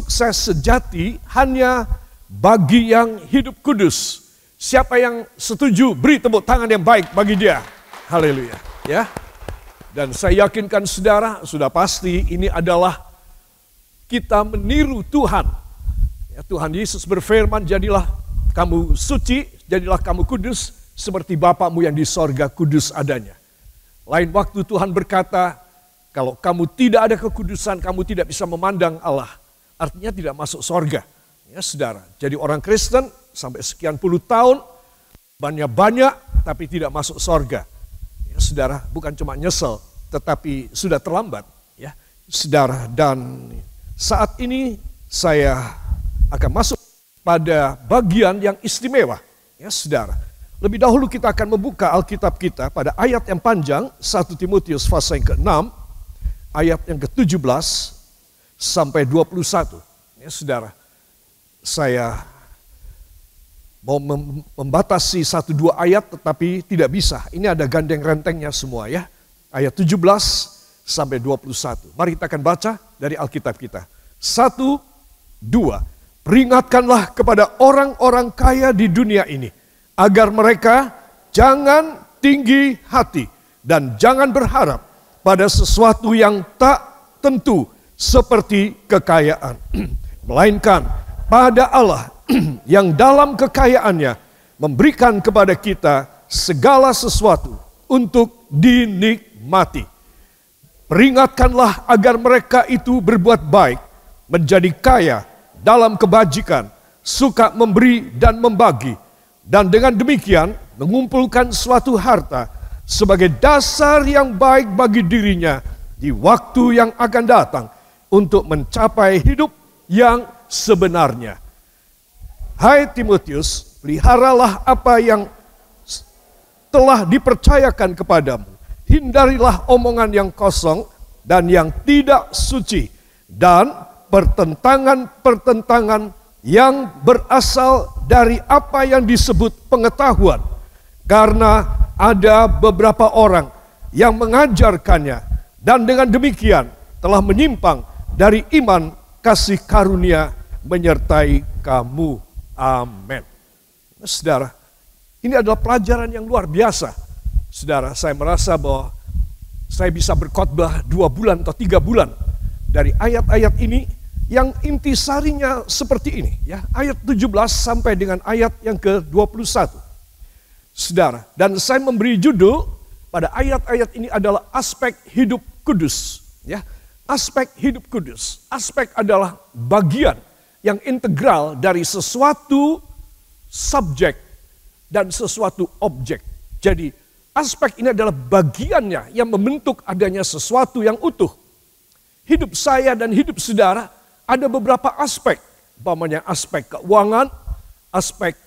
sukses sejati hanya bagi yang hidup kudus. Siapa yang setuju, beri tepuk tangan yang baik bagi dia. Haleluya. Ya. Dan saya yakinkan saudara, sudah pasti ini adalah kita meniru Tuhan. Ya, Tuhan Yesus berfirman, jadilah kamu suci, jadilah kamu kudus, seperti Bapamu yang di sorga kudus adanya. Lain waktu Tuhan berkata, kalau kamu tidak ada kekudusan, kamu tidak bisa memandang Allah. Artinya tidak masuk sorga. Ya saudara, jadi orang Kristen sampai sekian puluh tahun, banyak tapi tidak masuk sorga. Ya saudara, bukan cuma nyesel, tetapi sudah terlambat. Ya saudara, dan saat ini saya akan masuk pada bagian yang istimewa. Ya saudara, lebih dahulu kita akan membuka Alkitab kita pada ayat yang panjang, 1 Timotius pasal yang ke-6, ayat yang ke-17 sampai 21. Ya saudara, saya mau membatasi 1-2 ayat tetapi tidak bisa. Ini ada gandeng rentengnya semua ya. Ayat 17 sampai 21. Mari kita akan baca dari Alkitab kita. 1, 2. Peringatkanlah kepada orang-orang kaya di dunia ini, agar mereka jangan tinggi hati dan jangan berharap pada sesuatu yang tak tentu seperti kekayaan. Melainkan pada Allah yang dalam kekayaannya memberikan kepada kita segala sesuatu untuk dinikmati. Peringatkanlah agar mereka itu berbuat baik, menjadi kaya dalam kebajikan, suka memberi dan membagi, dan dengan demikian mengumpulkan suatu harta sebagai dasar yang baik bagi dirinya di waktu yang akan datang untuk mencapai hidup yang sebenarnya. Hai Timotius, peliharalah apa yang telah dipercayakan kepadamu. Hindarilah omongan yang kosong dan yang tidak suci, dan pertentangan-pertentangan yang berasal dari apa yang disebut pengetahuan. Karena ada beberapa orang yang mengajarkannya, dan dengan demikian telah menyimpang dari iman kasih karunia menyertai kamu. Amin. Saudara, ini adalah pelajaran yang luar biasa. Saudara, saya merasa bahwa saya bisa berkhotbah 2 bulan atau 3 bulan dari ayat-ayat ini yang intisarinya seperti ini. Ya, ayat 17 sampai dengan ayat yang ke-21. Saudara, dan saya memberi judul pada ayat-ayat ini adalah aspek hidup kudus. Ya, aspek hidup kudus. Aspek adalah bagian yang integral dari sesuatu subjek dan sesuatu objek. Jadi aspek ini adalah bagiannya yang membentuk adanya sesuatu yang utuh. Hidup saya dan hidup saudara ada beberapa aspek. Umpamanya aspek keuangan, aspek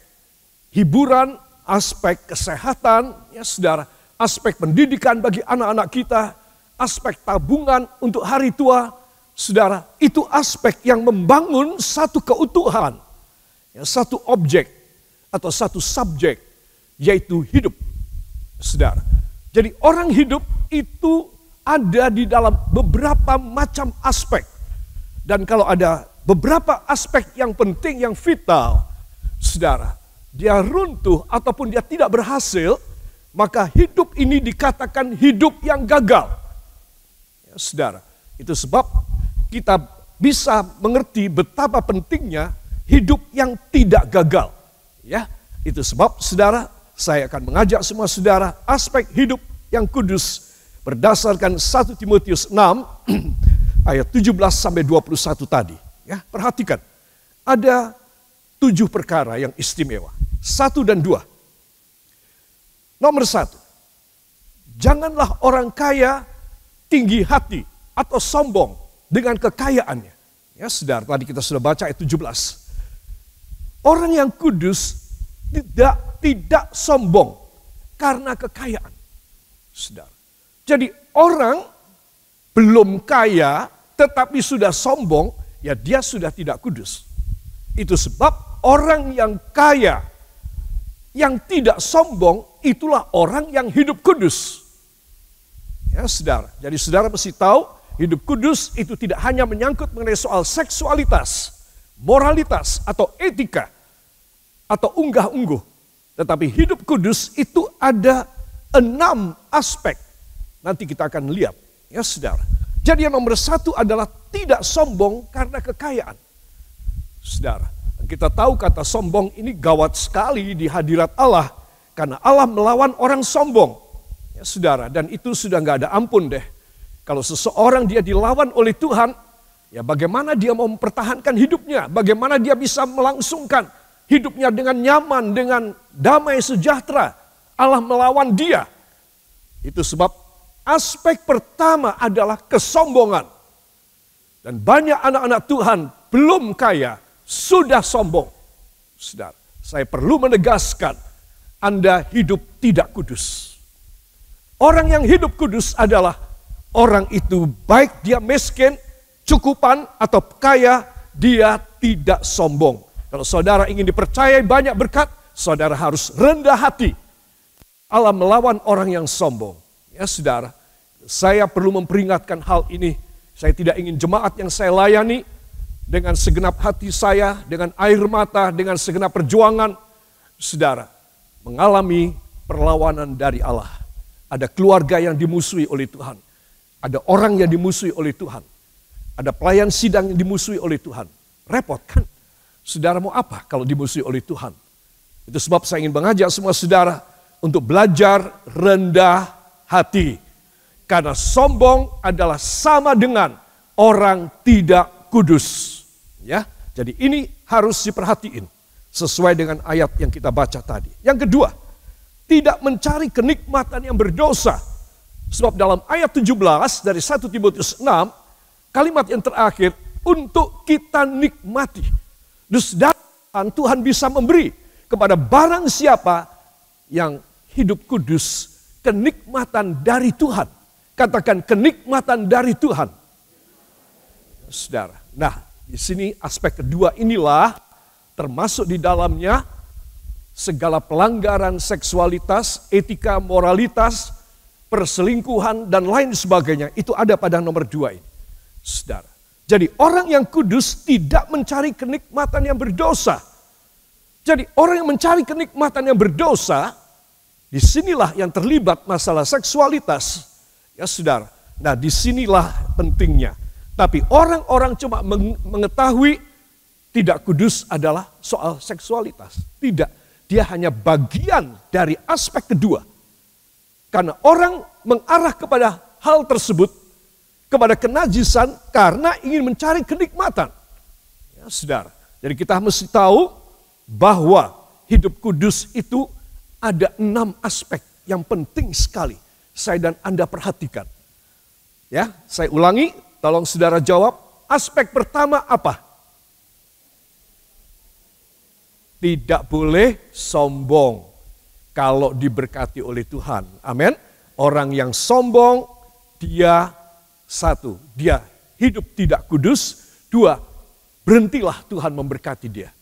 hiburan, aspek kesehatan, ya saudara, aspek pendidikan bagi anak-anak kita, aspek tabungan untuk hari tua. Saudara, itu aspek yang membangun satu keutuhan, ya, satu objek atau satu subjek, yaitu hidup. Saudara, jadi orang hidup itu ada di dalam beberapa macam aspek. Dan kalau ada beberapa aspek yang penting, yang vital, saudara, dia runtuh ataupun dia tidak berhasil, maka hidup ini dikatakan hidup yang gagal. Ya, saudara, itu sebab kita bisa mengerti betapa pentingnya hidup yang tidak gagal. Ya, itu sebab saudara, saya akan mengajak semua saudara aspek hidup yang kudus berdasarkan 1 Timotius 6 ayat 17 sampai 21 tadi. Ya, perhatikan. Ada 7 perkara yang istimewa. 1 dan 2. Nomor 1. Janganlah orang kaya tinggi hati atau sombong dengan kekayaannya. Ya, saudara, tadi kita sudah baca ayat 17. Orang yang kudus tidak sombong karena kekayaan. Saudara. Jadi orang belum kaya tetapi sudah sombong, ya dia sudah tidak kudus. Itu sebab orang yang kaya yang tidak sombong itulah orang yang hidup kudus. Ya saudara, jadi saudara mesti tahu hidup kudus itu tidak hanya menyangkut mengenai soal seksualitas, moralitas, atau etika, atau unggah-ungguh. Tetapi hidup kudus itu ada 6 aspek. Nanti kita akan lihat, ya saudara. Jadi yang nomor 1 adalah tidak sombong karena kekayaan. Saudara, kita tahu kata sombong ini gawat sekali di hadirat Allah. Karena Allah melawan orang sombong. Ya saudara, dan itu sudah gak ada ampun deh. Kalau seseorang dia dilawan oleh Tuhan, ya bagaimana dia mau mempertahankan hidupnya. Bagaimana dia bisa melangsungkan hidupnya dengan nyaman, dengan damai sejahtera. Allah melawan dia. Itu sebab aspek pertama adalah kesombongan. Dan banyak anak-anak Tuhan belum kaya, sudah sombong. Saudara, saya perlu menegaskan, Anda hidup tidak kudus. Orang yang hidup kudus adalah orang itu baik dia miskin, cukupan atau kaya, dia tidak sombong. Kalau saudara ingin dipercayai banyak berkat, saudara harus rendah hati. Allah melawan orang yang sombong. Ya saudara, saya perlu memperingatkan hal ini. Saya tidak ingin jemaat yang saya layani dengan segenap hati saya, dengan air mata, dengan segenap perjuangan, saudara, mengalami perlawanan dari Allah. Ada keluarga yang dimusuhi oleh Tuhan. Ada orang yang dimusuhi oleh Tuhan. Ada pelayan sidang yang dimusuhi oleh Tuhan. Repot kan? Saudara mau apa kalau dimusuhi oleh Tuhan? Itu sebab saya ingin mengajak semua saudara untuk belajar rendah hati. Karena sombong adalah sama dengan orang tidak kudus. Ya, jadi ini harus diperhatiin sesuai dengan ayat yang kita baca tadi. Yang kedua, tidak mencari kenikmatan yang berdosa. Sebab dalam ayat 17 dari 1 Timotius 6, kalimat yang terakhir, untuk kita nikmati. Dus Tuhan bisa memberi kepada barang siapa yang hidup kudus kenikmatan dari Tuhan. Katakan kenikmatan dari Tuhan. Saudara, nah di sini aspek kedua inilah termasuk di dalamnya segala pelanggaran seksualitas, etika, moralitas, perselingkuhan dan lain sebagainya. Itu ada pada nomor 2 ini. Saudara. Jadi orang yang kudus tidak mencari kenikmatan yang berdosa. Jadi orang yang mencari kenikmatan yang berdosa, disinilah yang terlibat masalah seksualitas. Ya saudara, nah disinilah pentingnya. Tapi orang-orang cuma mengetahui tidak kudus adalah soal seksualitas. Tidak, dia hanya bagian dari aspek kedua. Karena orang mengarah kepada hal tersebut, kepada kenajisan karena ingin mencari kenikmatan. Ya, saudara. Jadi kita mesti tahu bahwa hidup kudus itu ada 6 aspek yang penting sekali. Saya dan Anda perhatikan. Ya, saya ulangi, tolong saudara jawab. Aspek pertama apa? Tidak boleh sombong kalau diberkati oleh Tuhan. Amin. Orang yang sombong, dia satu, dia hidup tidak kudus. 2, berhentilah Tuhan memberkati dia.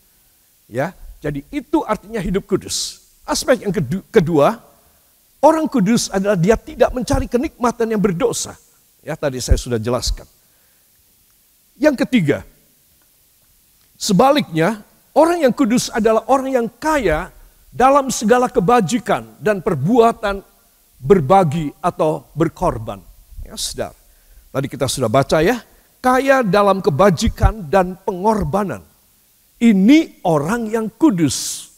Ya, jadi itu artinya hidup kudus. Aspek yang kedua, orang kudus adalah dia tidak mencari kenikmatan yang berdosa. Ya, tadi saya sudah jelaskan. Yang ketiga, sebaliknya, orang yang kudus adalah orang yang kaya dalam segala kebajikan dan perbuatan berbagi atau berkorban. Ya, saudara. Tadi kita sudah baca ya, kaya dalam kebajikan dan pengorbanan. Ini orang yang kudus.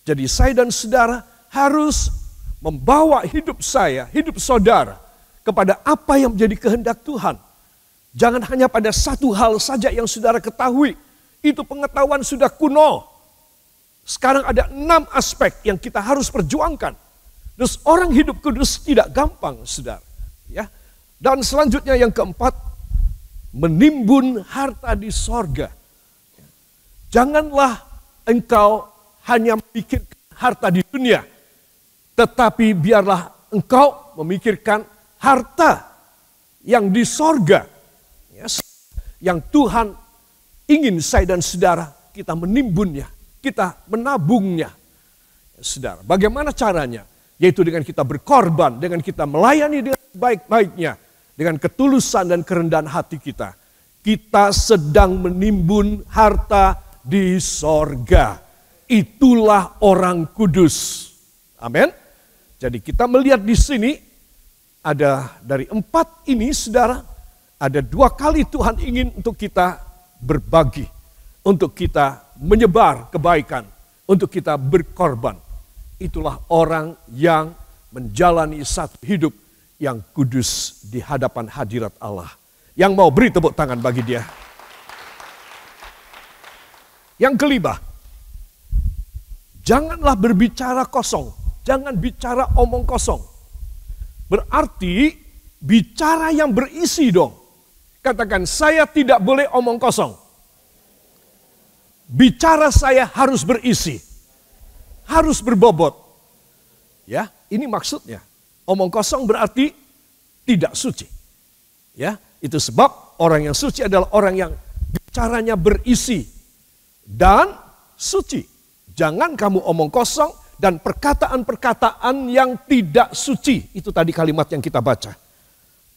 Jadi saya dan saudara harus membawa hidup saya, hidup saudara kepada apa yang menjadi kehendak Tuhan. Jangan hanya pada satu hal saja yang saudara ketahui. Itu pengetahuan sudah kuno. Sekarang ada 6 aspek yang kita harus perjuangkan. Terus orang hidup kudus tidak gampang, saudara. Ya. Dan selanjutnya yang keempat, menimbun harta di sorga. Janganlah engkau hanya memikirkan harta di dunia, tetapi biarlah engkau memikirkan harta yang di sorga. Yang Tuhan ingin saya dan saudara kita menimbunnya, kita menabungnya. Saudara, bagaimana caranya? Yaitu dengan kita berkorban, dengan kita melayani dengan baik-baiknya. dengan ketulusan dan kerendahan hati kita, kita sedang menimbun harta di sorga. Itulah orang kudus. Amin. Jadi kita melihat di sini ada dari 4 ini, saudara, ada 2 kali Tuhan ingin untuk kita berbagi, untuk kita menyebar kebaikan, untuk kita berkorban. Itulah orang yang menjalani satu hidup yang kudus di hadapan hadirat Allah. Yang mau beri tepuk tangan bagi dia. Yang kelima, janganlah berbicara kosong. Jangan bicara omong kosong. Berarti bicara yang berisi dong. Katakan, saya tidak boleh omong kosong. Bicara saya harus berisi. Harus berbobot. Ya, ini maksudnya. Omong kosong berarti tidak suci. Ya, itu sebab orang yang suci adalah orang yang bicaranya berisi dan suci. Jangan kamu omong kosong dan perkataan-perkataan yang tidak suci. Itu tadi kalimat yang kita baca.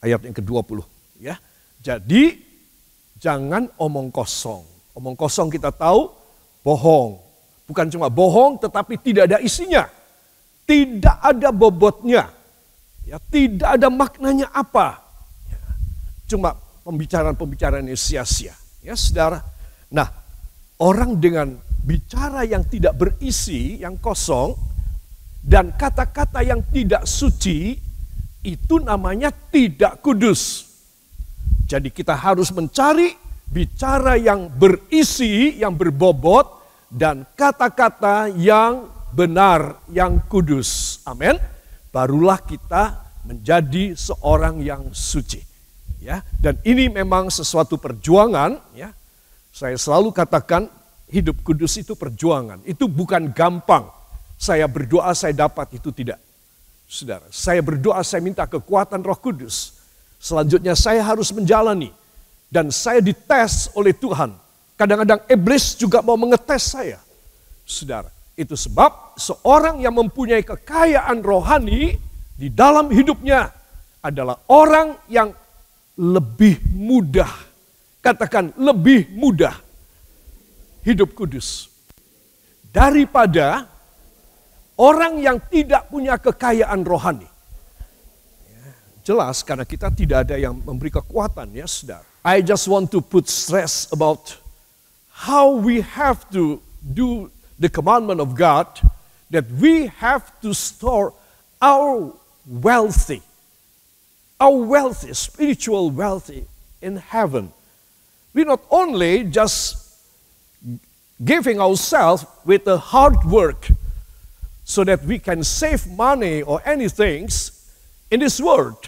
Ayat yang ke-20, ya. Jadi jangan omong kosong. Omong kosong kita tahu bohong. Bukan cuma bohong tetapi tidak ada isinya. Tidak ada bobotnya. Ya, tidak ada maknanya apa. Ya, cuma pembicaraan-pembicaraan yang sia-sia. Ya, saudara. Nah, orang dengan bicara yang tidak berisi, yang kosong, dan kata-kata yang tidak suci, itu namanya tidak kudus. Jadi kita harus mencari bicara yang berisi, yang berbobot, dan kata-kata yang benar, yang kudus. Amin. Barulah kita menjadi seorang yang suci. Ya, dan ini memang sesuatu perjuangan. Ya, saya selalu katakan hidup kudus itu perjuangan. Itu bukan gampang. Saya berdoa saya dapat, itu tidak. Saudara, saya berdoa saya minta kekuatan Roh Kudus. Selanjutnya saya harus menjalani. Dan saya dites oleh Tuhan. Kadang-kadang iblis juga mau mengetes saya. Saudara, itu sebab seorang yang mempunyai kekayaan rohani di dalam hidupnya adalah orang yang lebih mudah. Katakan lebih mudah hidup kudus daripada orang yang tidak punya kekayaan rohani. Jelas karena kita tidak ada yang memberi kekuatan, ya saudara. I just want to put stress about how we have to do the commandment of God, that we have to store our wealthy, spiritual wealthy in heaven. We not only just giving ourselves with a hard work so that we can save money or anything in this world,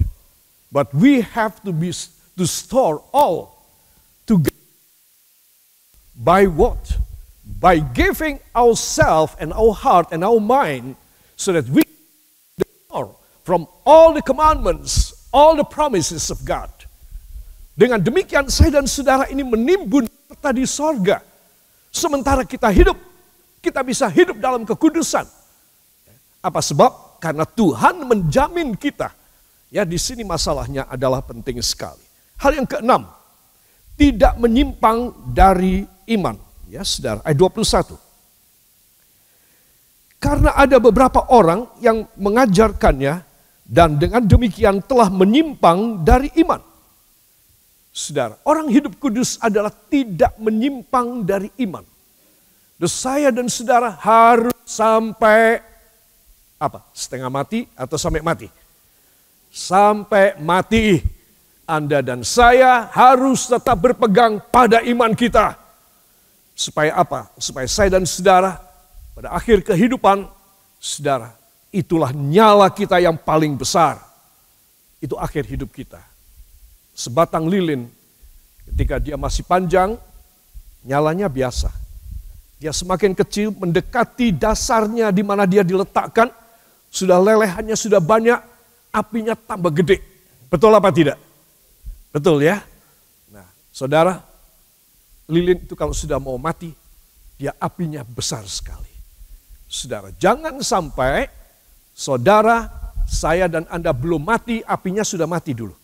but we have to store all together. By what? By giving ourselves and our heart and our mind so that we can from all the commandments, all the promises of God. Dengan demikian saya dan saudara ini menimbun harta di sorga. Sementara kita hidup, kita bisa hidup dalam kekudusan. Apa sebab? Karena Tuhan menjamin kita. Ya, di sini masalahnya adalah penting sekali. Hal yang keenam, tidak menyimpang dari iman. Ya, saudara, ayat 21. Karena ada beberapa orang yang mengajarkannya dan dengan demikian telah menyimpang dari iman. Saudara, orang hidup kudus adalah tidak menyimpang dari iman. Dan saya dan saudara harus sampai apa? Setengah mati atau sampai mati? Sampai mati. Anda dan saya harus tetap berpegang pada iman kita. Supaya apa? Supaya saya dan saudara pada akhir kehidupan, saudara, itulah nyala kita yang paling besar. Itu akhir hidup kita. Sebatang lilin, ketika dia masih panjang, nyalanya biasa. Dia semakin kecil, mendekati dasarnya di mana dia diletakkan, sudah lelehannya sudah banyak, apinya tambah gede. Betul apa tidak? Betul ya? Nah, saudara, lilin itu kalau sudah mau mati, dia apinya besar sekali. Saudara, jangan sampai saudara, saya dan Anda belum mati, apinya sudah mati dulu.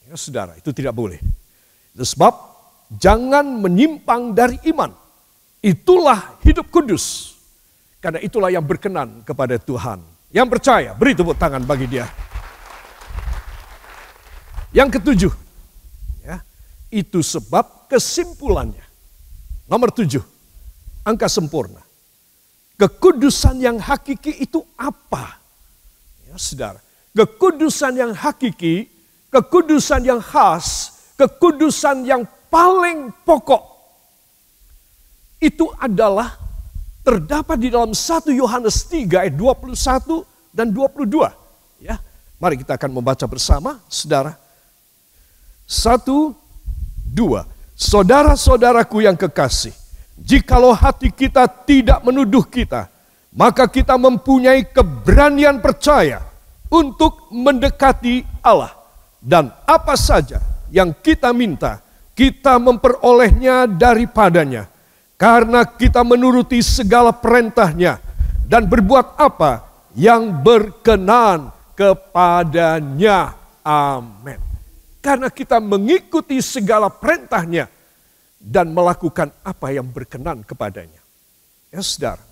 Ya, saudara, itu tidak boleh. Itu sebab jangan menyimpang dari iman. Itulah hidup kudus. Karena itulah yang berkenan kepada Tuhan. Yang percaya, beri tepuk tangan bagi dia. Yang ketujuh, ya, itu sebab kesimpulannya. Nomor 7, angka sempurna. Kekudusan yang hakiki itu apa? Ya, saudara, kekudusan yang hakiki, kekudusan yang khas, kekudusan yang paling pokok, itu adalah terdapat di dalam 1 Yohanes 3 ayat 21 dan 22. Ya, mari kita akan membaca bersama, saudara. 1, 2. Saudara-saudaraku yang kekasih, jikalau hati kita tidak menuduh kita, maka kita mempunyai keberanian percaya untuk mendekati Allah. Dan apa saja yang kita minta, kita memperolehnya daripadanya. Karena kita menuruti segala perintahnya dan berbuat apa yang berkenan kepadanya. Amin. Karena kita mengikuti segala perintahnya dan melakukan apa yang berkenan kepadanya. Ya, saudara,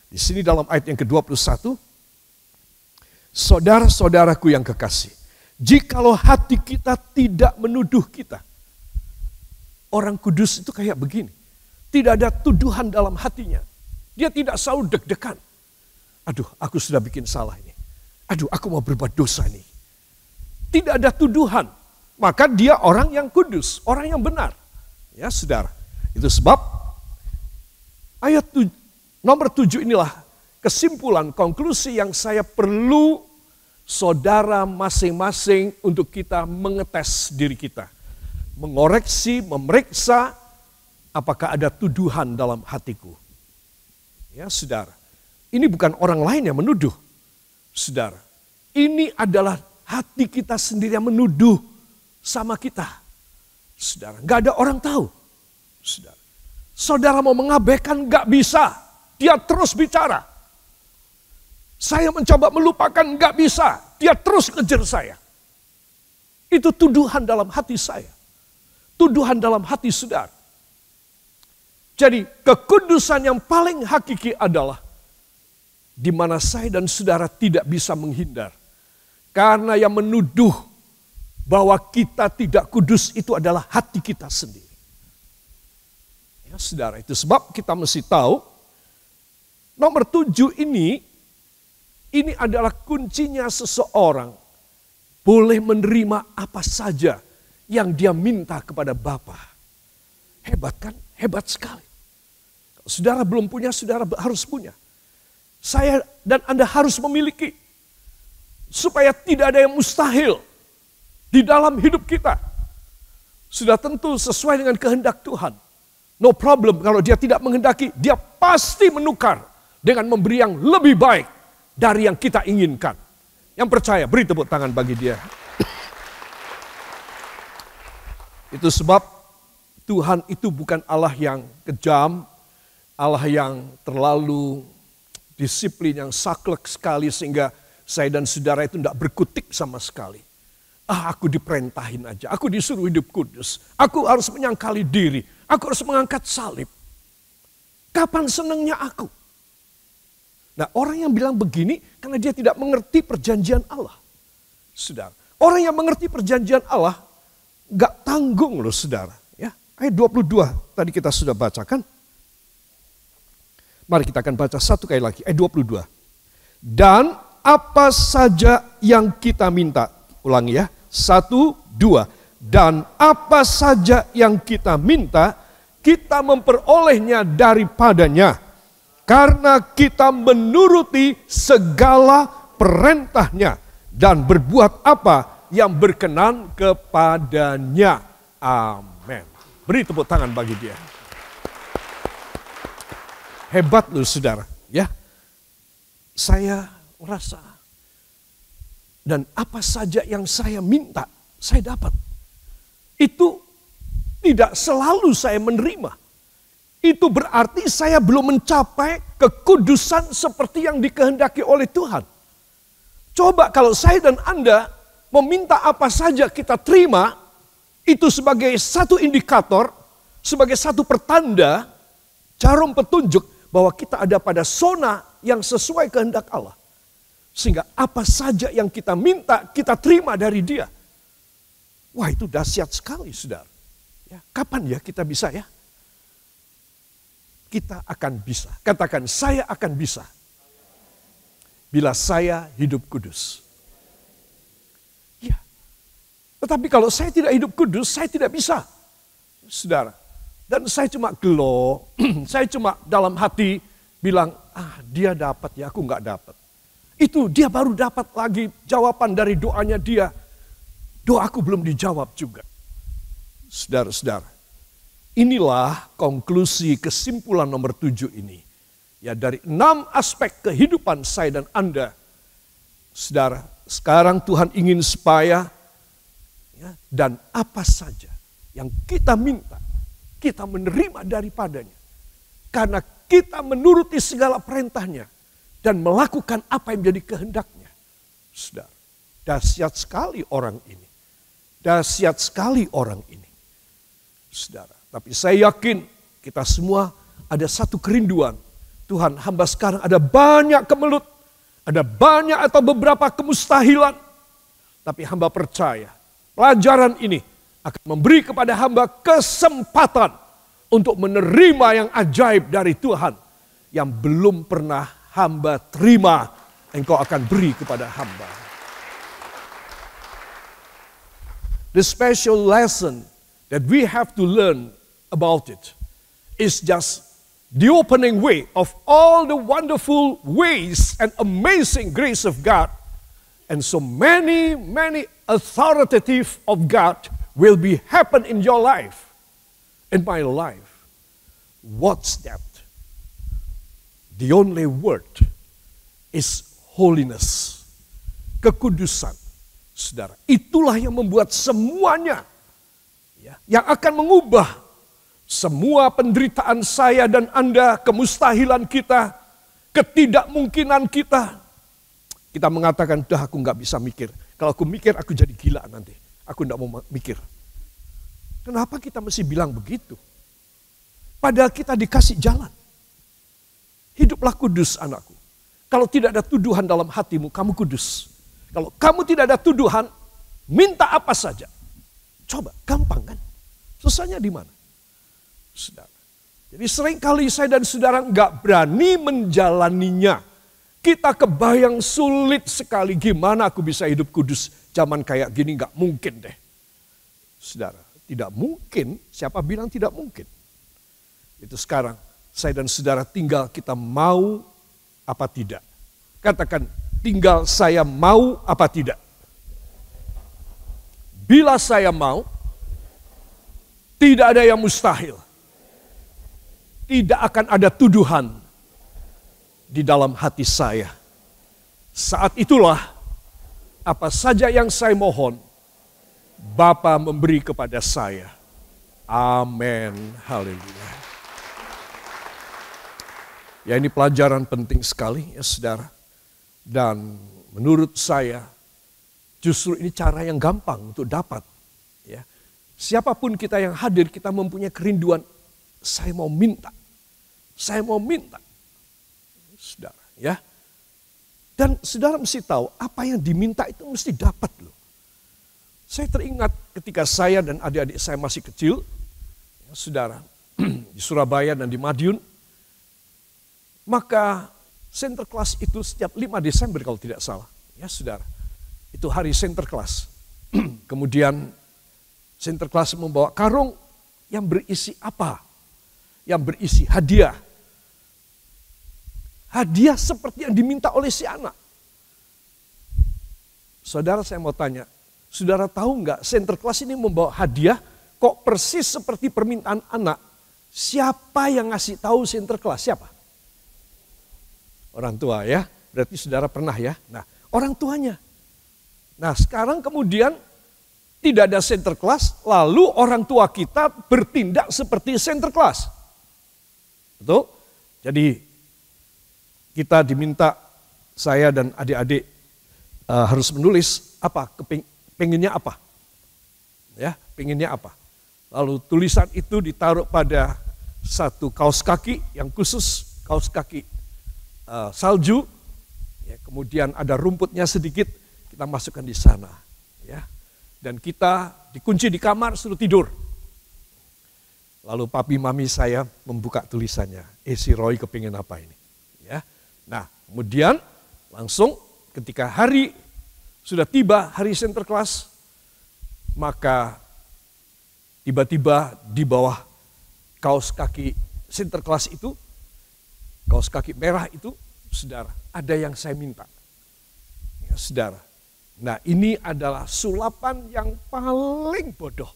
di sini dalam ayat yang ke-21, saudara-saudaraku yang kekasih, jikalau hati kita tidak menuduh kita. Orang kudus itu kayak begini. Tidak ada tuduhan dalam hatinya. Dia tidak selalu deg-degan. Aduh, aku sudah bikin salah ini. Aduh, aku mau berbuat dosa ini. Tidak ada tuduhan. Maka dia orang yang kudus, orang yang benar. Ya, saudara. Itu sebab ayat nomor 7 inilah kesimpulan, konklusi yang saya perlu saudara masing-masing untuk kita mengetes diri kita. Mengoreksi, memeriksa, apakah ada tuduhan dalam hatiku. Ya, saudara. Ini bukan orang lain yang menuduh. Saudara. Ini adalah hati kita sendiri yang menuduh sama kita. Saudara. Gak ada orang tahu. Saudara. Saudara mau mengabaikan gak bisa. Dia terus bicara. Saya mencoba melupakan gak bisa. Dia terus kejar saya. Itu tuduhan dalam hati saya. Tuduhan dalam hati saudara. Jadi kekudusan yang paling hakiki adalah di mana saya dan saudara tidak bisa menghindar. Karena yang menuduh bahwa kita tidak kudus itu adalah hati kita sendiri. Ya, saudara, itu sebab kita mesti tahu nomor 7 ini adalah kuncinya seseorang boleh menerima apa saja yang dia minta kepada Bapa. Hebat kan? Hebat sekali. Saudara belum punya, saudara harus punya. Saya dan Anda harus memiliki. Supaya tidak ada yang mustahil di dalam hidup kita. Sudah tentu sesuai dengan kehendak Tuhan. No problem kalau dia tidak menghendaki, dia pasti menukar dengan memberi yang lebih baik dari yang kita inginkan. Yang percaya, beri tepuk tangan bagi dia. Itu sebab Tuhan itu bukan Allah yang kejam, Allah yang terlalu disiplin, yang saklek sekali sehingga saya dan saudara itu tidak berkutik sama sekali. Aku diperintahin aja, aku disuruh hidup kudus, aku harus menyangkali diri, aku harus mengangkat salib. Kapan senangnya aku? Nah, orang yang bilang begini karena dia tidak mengerti perjanjian Allah. Saudara, orang yang mengerti perjanjian Allah gak tanggung loh saudara. Ya, ayat 22 tadi kita sudah bacakan. Mari kita akan baca satu kali lagi, ayat 22. Dan apa saja yang kita minta, ulangi ya, 1, 2. Dan apa saja yang kita minta, kita memperolehnya daripadanya. Karena kita menuruti segala perintahnya dan berbuat apa yang berkenan kepadanya. Amin. Beri tepuk tangan bagi dia. Hebat loh saudara, ya. Saya merasa dan apa saja yang saya minta, saya dapat. Itu tidak selalu saya menerima. Itu berarti saya belum mencapai kekudusan seperti yang dikehendaki oleh Tuhan. Coba kalau saya dan Anda meminta apa saja kita terima, Itu sebagai satu indikator, sebagai satu pertanda, jarum petunjuk bahwa kita ada pada zona yang sesuai kehendak Allah. Sehingga apa saja yang kita minta, kita terima dari Dia. Wah, itu dahsyat sekali, saudara. Ya, kapan ya kita bisa ya? Kita akan bisa. Katakan, saya akan bisa. Bila saya hidup kudus. Ya. Tetapi kalau saya tidak hidup kudus, saya tidak bisa. Saudara. Dan saya cuma gelo, saya cuma dalam hati bilang, dia dapat ya, aku nggak dapat. Itu dia baru dapat lagi jawaban dari doanya dia. Doaku belum dijawab juga. Saudara-saudara, inilah konklusi kesimpulan nomor 7 ini. Ya, dari 6 aspek kehidupan saya dan Anda. Saudara, sekarang Tuhan ingin supaya ya, dan apa saja yang kita minta, kita menerima daripadanya. Karena kita menuruti segala perintahnya dan melakukan apa yang menjadi kehendaknya. Saudara, dahsyat sekali orang ini. Dahsyat sekali orang ini. Saudara, tapi saya yakin kita semua ada satu kerinduan. Tuhan, hamba sekarang ada banyak kemelut, ada banyak atau beberapa kemustahilan. Tapi hamba percaya, pelajaran ini akan memberi kepada hamba kesempatan untuk menerima yang ajaib dari Tuhan. Yang belum pernah hamba terima, Engkau akan beri kepada hamba. The special lesson that we have to learn about it is just the opening way of all the wonderful ways and amazing grace of God. And so many authoritative of God will be happen in your life, in my life. What's that? The only word is holiness. Kekudusan. Saudara, itulah yang membuat semuanya ya, yang akan mengubah semua penderitaan saya dan Anda, kemustahilan kita, ketidakmungkinan kita. Kita mengatakan, dah aku nggak bisa mikir. Kalau aku mikir, aku jadi gila nanti. Aku nggak mau mikir. Kenapa kita mesti bilang begitu? Padahal kita dikasih jalan. Hiduplah kudus anakku. Kalau tidak ada tuduhan dalam hatimu, kamu kudus. Kalau kamu tidak ada tuduhan, minta apa saja. Coba, gampang kan? Susahnya di mana? Saudara. Jadi seringkali saya dan saudara nggak berani menjalaninya. Kita kebayang sulit sekali, gimana aku bisa hidup kudus zaman kayak gini, nggak mungkin deh. Saudara, tidak mungkin, siapa bilang tidak mungkin? Itu sekarang, saya dan saudara tinggal kita mau apa tidak. Katakan, tinggal saya mau apa tidak. Bila saya mau, tidak ada yang mustahil. Tidak akan ada tuduhan di dalam hati saya. Saat itulah apa saja yang saya mohon, Bapa memberi kepada saya. Amin. Haleluya. Ya, ini pelajaran penting sekali ya saudara. Dan menurut saya justru ini cara yang gampang untuk dapat. Ya. Siapapun kita yang hadir, kita mempunyai kerinduan. Saya mau minta. Saya mau minta. Saudara, ya. Dan saudara mesti tahu apa yang diminta itu mesti dapat loh. Saya teringat ketika saya dan adik-adik saya masih kecil, ya, saudara, di Surabaya dan di Madiun, maka center class itu setiap 5 Desember kalau tidak salah. Ya saudara, itu hari center class. Kemudian center class membawa karung yang berisi apa? Yang berisi hadiah. Hadiah seperti yang diminta oleh si anak. Saudara, saya mau tanya, saudara tahu nggak center class ini membawa hadiah kok persis seperti permintaan anak? Siapa yang ngasih tahu center class? Siapa? Orang tua ya, berarti saudara pernah ya. Nah, orang tuanya. Nah, sekarang kemudian tidak ada center class, lalu orang tua kita bertindak seperti center class. Betul? Jadi kita diminta, saya dan adik-adik harus menulis apa, pengennya apa. Ya, pengennya apa? Lalu tulisan itu ditaruh pada satu kaos kaki yang khusus, kaos kaki salju. Ya, kemudian ada rumputnya sedikit, kita masukkan di sana. Ya, dan kita dikunci di kamar, suruh tidur. Lalu papi mami saya membuka tulisannya, si Roy kepingin apa ini? Ya, nah kemudian langsung ketika hari sudah tiba, hari Sinterklas, maka tiba-tiba di bawah kaos kaki Sinterklas itu, kaos kaki merah itu, saudara, ada yang saya minta. Ya, saudara, nah ini adalah sulapan yang paling bodoh.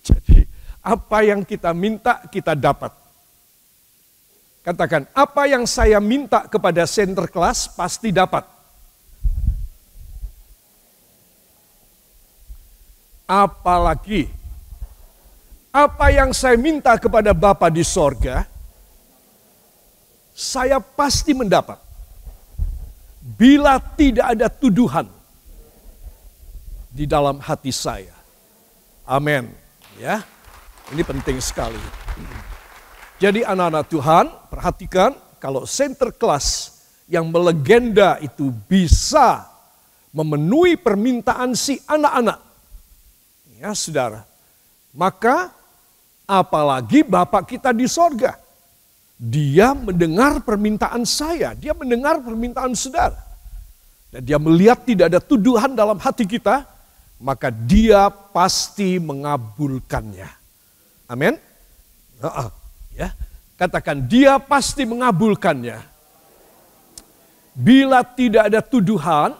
Jadi apa yang kita minta kita dapat. Katakan, apa yang saya minta kepada Sinterklas pasti dapat. Apalagi apa yang saya minta kepada Bapa di sorga, saya pasti mendapat. Bila tidak ada tuduhan di dalam hati saya. Amin. Ya, ini penting sekali. Jadi anak-anak Tuhan, perhatikan kalau Sinterklas yang melegenda itu bisa memenuhi permintaan si anak-anak. Ya saudara, maka apalagi Bapak kita di sorga. Dia mendengar permintaan saya, dia mendengar permintaan saudara. Dan dia melihat tidak ada tuduhan dalam hati kita, maka dia pasti mengabulkannya. Amin. Ya, katakan dia pasti mengabulkannya. Bila tidak ada tuduhan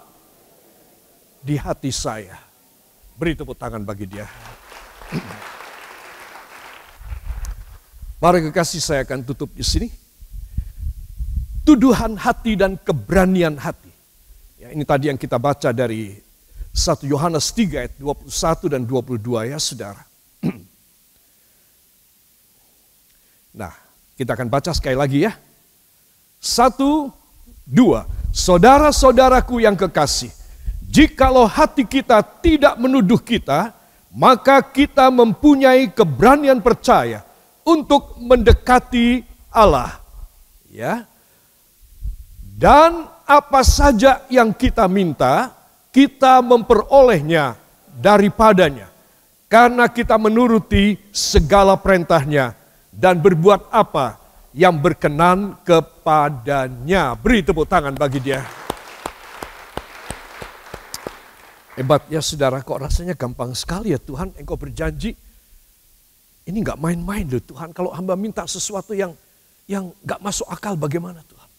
di hati saya. Beri tepuk tangan bagi dia. Para kekasih, saya akan tutup di sini. Tuduhan hati dan keberanian hati. Ya, ini tadi yang kita baca dari 1 Yohanes 3 ayat 21 dan 22 ya saudara. Nah, kita akan baca sekali lagi ya. 1, 2. Saudara-saudaraku yang kekasih, jikalau hati kita tidak menuduh kita, maka kita mempunyai keberanian percaya untuk mendekati Allah. Ya. Dan apa saja yang kita minta, kita memperolehnya daripadanya. Karena kita menuruti segala perintahnya dan berbuat apa yang berkenan kepadanya. Beri tepuk tangan bagi dia. Hebat ya saudara, kok rasanya gampang sekali ya Tuhan, Engkau berjanji. Ini gak main-main loh Tuhan, kalau hamba minta sesuatu yang gak masuk akal bagaimana Tuhan.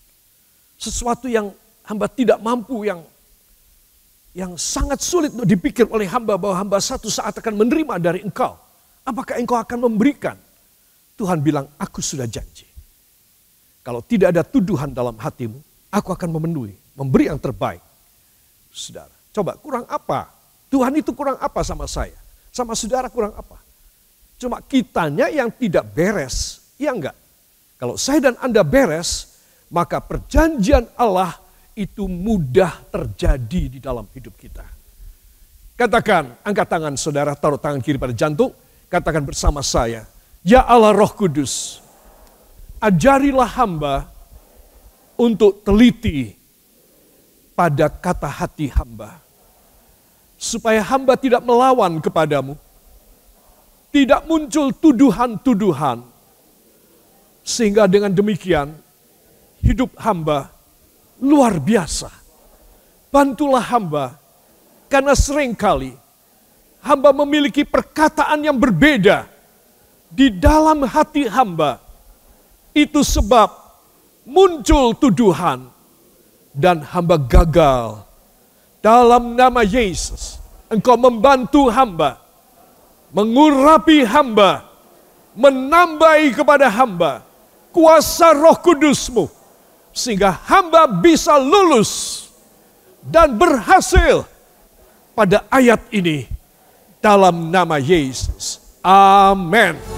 Sesuatu yang hamba tidak mampu, yang sangat sulit untuk dipikir oleh hamba bahwa hamba satu saat akan menerima dari Engkau. Apakah Engkau akan memberikan? Tuhan bilang, aku sudah janji. Kalau tidak ada tuduhan dalam hatimu, aku akan memenuhi, memberi yang terbaik. Saudara. Coba kurang apa? Tuhan itu kurang apa sama saya? Sama saudara kurang apa? Cuma kitanya yang tidak beres. Iya enggak? Kalau saya dan Anda beres, maka perjanjian Allah itu mudah terjadi di dalam hidup kita. Katakan, angkat tangan saudara, taruh tangan kiri pada jantung. Katakan bersama saya, ya Allah Roh Kudus, ajarilah hamba untuk teliti pada kata hati hamba. Supaya hamba tidak melawan kepadamu. Tidak muncul tuduhan-tuduhan. Sehingga dengan demikian, hidup hamba luar biasa. Bantulah hamba, karena seringkali hamba memiliki perkataan yang berbeda di dalam hati hamba. Itu sebab muncul tuduhan dan hamba gagal. Dalam nama Yesus, Engkau membantu hamba, mengurapi hamba, menambahi kepada hamba kuasa Roh Kudus-Mu, sehingga hamba bisa lulus dan berhasil pada ayat ini dalam nama Yesus. Amin.